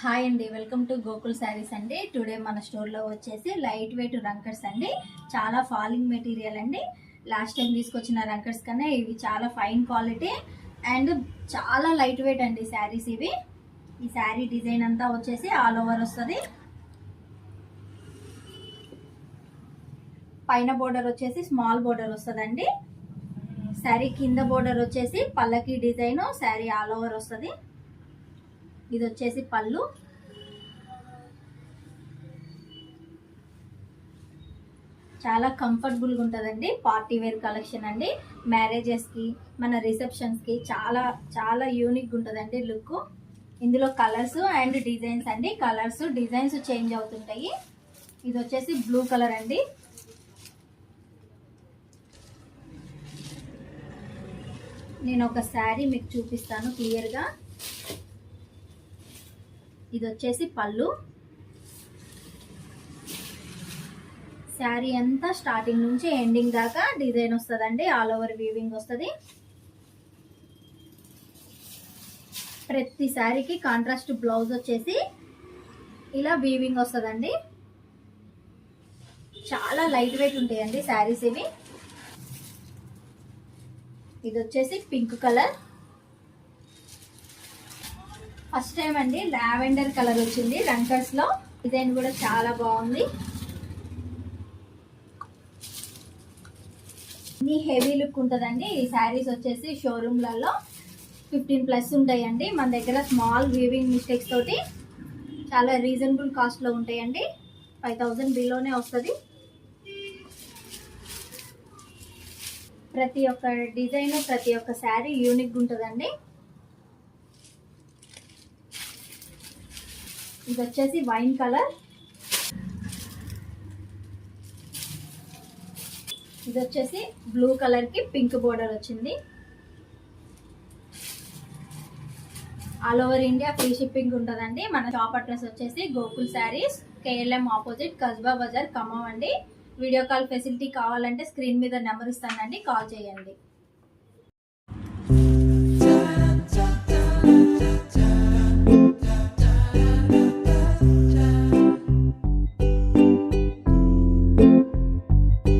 Hi అండి, welcome to Gokul saris అండి. Today మన స్టోర్లో వచ్చేసి లైట్ వెయిట్ రంకర్స్ అండి. చాలా ఫాలింగ్ మెటీరియల్ అండి. లాస్ట్ టైం తీసుకొచ్చిన రంకర్స్ కన్నా ఇవి చాలా ఫైన్ క్వాలిటీ అండ్ చాలా లైట్ వెయిట్ అండి శారీస్ ఇవి. ఈ శారీ డిజైన్ అంతా వచ్చేసి ఆల్ ఓవర్ వస్తుంది. పైన బోర్డర్ వచ్చేసి స్మాల్ బోర్డర్ వస్తుందండి. శారీ కింద బోర్డర్ వచ్చేసి పల్లకి డిజైన్, శారీ ఆల్ ఓవర్ వస్తుంది. ఇది వచ్చేసి పళ్ళు. చాలా కంఫర్టబుల్గా ఉంటుందండి. పార్టీ వేర్ కలెక్షన్ అండి. మ్యారేజెస్కి, మన రిసెప్షన్స్కి చాలా చాలా యూనిక్గా ఉంటుందండి లుక్. ఇందులో కలర్స్ అండ్ డిజైన్స్ అండి. కలర్స్ డిజైన్స్ చేంజ్ అవుతుంటాయి. ఇది వచ్చేసి బ్లూ కలర్ అండి. నేను ఒక శారీ మీకు చూపిస్తాను క్లియర్గా. ఇది వచ్చేసి పళ్ళు. శారీ అంతా స్టార్టింగ్ నుంచి ఎండింగ్ దాకా డిజైన్ వస్తుందండి. ఆల్ ఓవర్ వీవింగ్ వస్తుంది. ప్రతి శారీకి కాంట్రాస్ట్ బ్లౌజ్ వచ్చేసి ఇలా వీవింగ్ వస్తుందండి. చాలా లైట్ వెయిట్ ఉంటాయండి శారీస్ ఇవి. ఇది వచ్చేసి పింక్ కలర్. ఫస్ట్ టైం అండి లావెండర్ కలర్ వచ్చింది రంకర్స్ లో. డిజైన్ కూడా చాలా బాగుంది. ఇది హెవీ లుక్ ఉంటుందండి. ఈ శారీస్ వచ్చేసి షోరూమ్లలో 15+ ఉంటాయండి. మన దగ్గర స్మాల్ వీవింగ్ మిస్టేక్స్ తోటి చాలా రీజనబుల్ కాస్ట్ లో ఉంటాయండి. 5000 బిలోనే వస్తుంది. ప్రతి ఒక్క డిజైన్, ప్రతి ఒక్క శారీ యూనిక్ ఉంటుందండి. ఇది వచ్చేసి వైన్ కలర్. ఇది వచ్చేసి బ్లూ కలర్ కి పింక్ బోర్డర్ వచ్చింది. All over India free shipping ఉంటుందండి. మన షాప్ అడ్రస్ వచ్చేసి గోకుల్ శారీస్, KLM ఆపోజిట్, కస్బా బజార్, ఖమ్మం అండి. వీడియో కాల్ ఫెసిలిటీ కావాలంటే స్క్రీన్ మీద నెంబర్ ఇస్తానండి, కాల్ చేయండి.